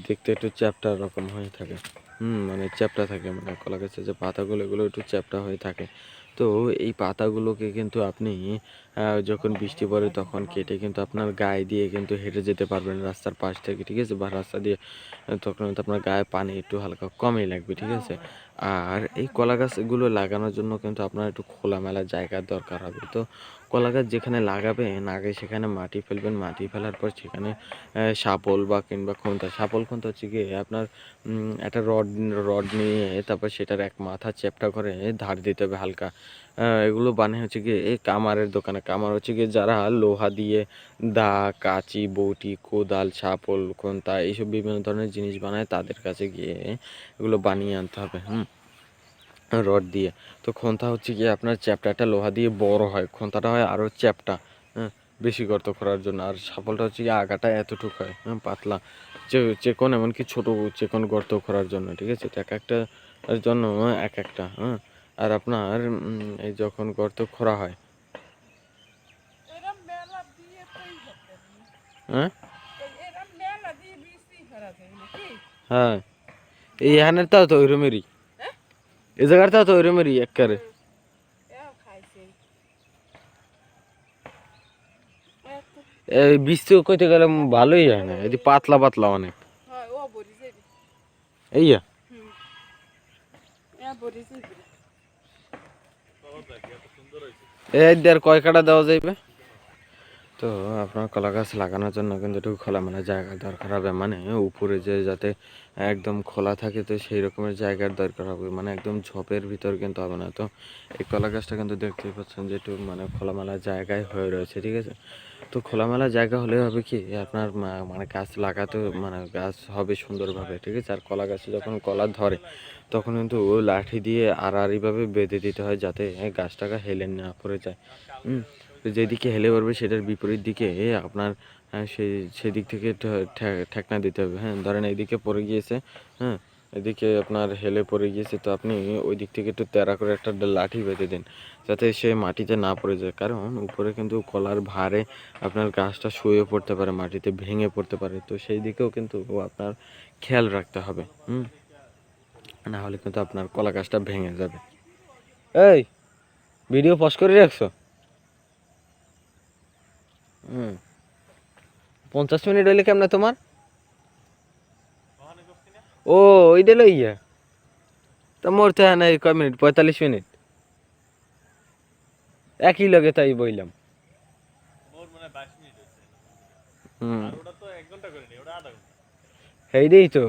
দেখতে একটু চ্যাপ্টা রকম হয়ে থাকে। মানে চ্যাপ্টা থাকে, মানে কলা গাছের যে পাতাগুলো এগুলো একটু চ্যাপ্টা হয়ে থাকে। তো এই পাতাগুলোকে কিন্তু আপনি যখন বৃষ্টি পড়ে তখন কেটে কিন্তু আপনার গায়ে দিয়ে কিন্তু হেঁটে যেতে পারবেন রাস্তার পাশ থেকে, ঠিক আছে? বা রাস্তা দিয়ে তখন কিন্তু আপনার গায়ে পানি একটু হালকা কমই লাগবে, ঠিক আছে? আর এই কলা গাছগুলো লাগানোর জন্য কিন্তু আপনার একটু খোলামেলা জায়গার দরকার হবে। তো কলা গাছ যেখানে লাগাবেন আগে সেখানে মাটি ফেলবেন, মাটি ফেলার পর সেখানে শাপল বা কিংবা খুন্তা, শাপল খুন্তা হচ্ছে গিয়ে আপনার একটা রড রড নিয়ে তারপর সেটার এক মাথা চ্যাপ্টা করে ধার দিতে হবে হালকা। এগুলো বানায় হচ্ছে গিয়ে এই কামারের দোকানে, কামার হচ্ছে গিয়ে যারা লোহা দিয়ে দা, কাঁচি, বউটি, কোদাল, শাপল, খুন্তা এইসব বিভিন্ন ধরনের জিনিস বানায় তাদের কাছে গিয়ে এগুলো বানিয়ে আনতে হবে রড দিয়ে। তো খন্তা হচ্ছে গিয়ে আপনার চ্যাপ্টাটা লোহা দিয়ে বড় হয়, খন্তাটা হয় আরও চ্যাপ্টা, হ্যাঁ, বেশি গর্ত করার জন্য। আর শাপলটা হচ্ছে গিয়ে আগাটা এতটুকু হয়, হ্যাঁ, পাতলা চেকন, এমনকি ছোট চেকন গর্ত করার জন্য, ঠিক আছে? তো এক একটা জন্য এক একটা, হ্যাঁ। আর আপনার এই যখন গর্ত খোঁড়া হয়, হ্যাঁ হ্যাঁ, এই এখানের তাও তো ওইরমেরই, এই জায়গাটাও তো ওইরমেরই একবারে। এই বৃষ্টি কইতে গেলে ভালোই হয় না, এদি পাতলা পাতলা অনেক। এইয়া এই আর কয় কাটা দেওয়া যাইবে? তো আপনার কলা গাছ লাগানোর জন্য কিন্তু একটু খোলামেলা জায়গার দরকার হবে, মানে উপরে যে যাতে একদম খোলা থাকে, তো সেই রকমের জায়গার দরকার হবে, মানে একদম ঝোপের ভিতর কিন্তু হবে না। তো এই কলা গাছটা কিন্তু দেখতেই পাচ্ছেন যে একটু মানে খোলামেলা জায়গায় হয়ে রয়েছে, ঠিক আছে? তো খোলামেলা জায়গা হলে হবে কি আপনার মানে গাছ লাগাতে, মানে গাছ হবে সুন্দরভাবে, ঠিক আছে? আর কলা গাছে যখন কলা ধরে তখন কিন্তু লাঠি দিয়ে আড়াআড়িভাবে বেঁধে দিতে হয় যাতে গাছটাকে হেলে না পড়ে যায়। তো যেদিকে হেলে পড়বে সেটার বিপরীত দিকে আপনার সেদিক থেকে ঠেকনা দিতে হবে, হ্যাঁ। ধরেন এইদিকে পড়ে গিয়েছে, হ্যাঁ, এদিকে আপনার হেলে পড়ে গিয়েছে, তো আপনি ওই দিক থেকে একটু তেড়া করে একটা লাঠি বেঁধে দিন যাতে সে মাটিতে না পড়ে যায়, কারণ উপরে কিন্তু কলার ভারে আপনার গাছটা শুয়ে পড়তে পারে, মাটিতে ভেঙে পড়তে পারে। তো সেই দিকেও কিন্তু আপনার খেয়াল রাখতে হবে, না হলে কিন্তু আপনার কলা গাছটা ভেঙে যাবে। এই ভিডিও পজ করে রাখছো? 50 মিনিট হইলে কেমন তোমার? ও ওইটা লইয়া তা মোর তো হ্যাঁ কয় মিনিট, 45 মিনিট একই লগে, তাই বইলাম। সেইটাই তো